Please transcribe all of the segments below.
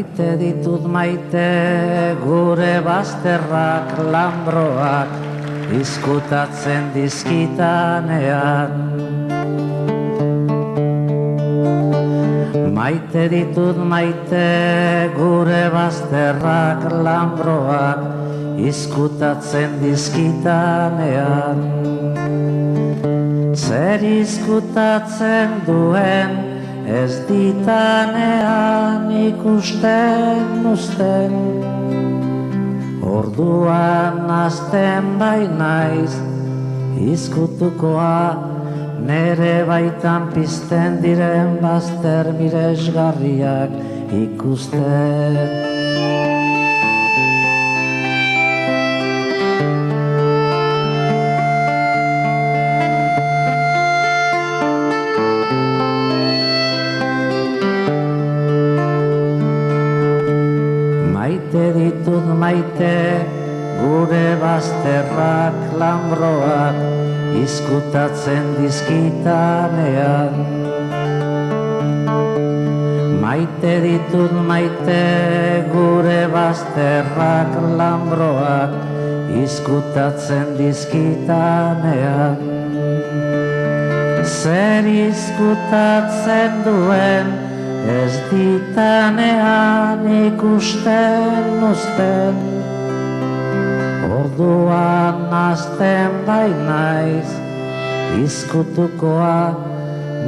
Maite ditut maite gure bazterrak lambroak izkutatzen dizkitanean. Maite ditut maite gure bazterrak lambroak izkutatzen dizkitanean. Zer izkutatzen duen ez ditanean ikusten uzten. Orduan azten bainaiz izkutukoa nere baitan pizten diren bazter miresgarriak ikusten. Maite ditut maite gure bazterrak lambroak izkutatzen dizkitanean. Maite ditut maite gure bazterrak lambroak izkutatzen dizkitanean. Zer izkutatzen duen ez ditanean ikusten uzten. Orduan azten bainaiz izkutukoa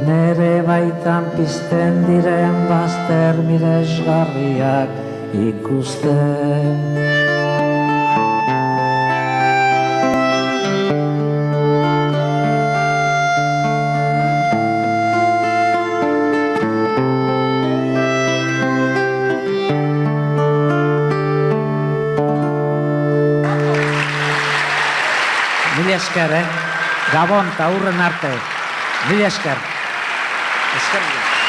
nere baitan pizten diren bazter miresgarriak ikusten. Mila esker, Gabon eta hurren arte. Mila esker. Esker.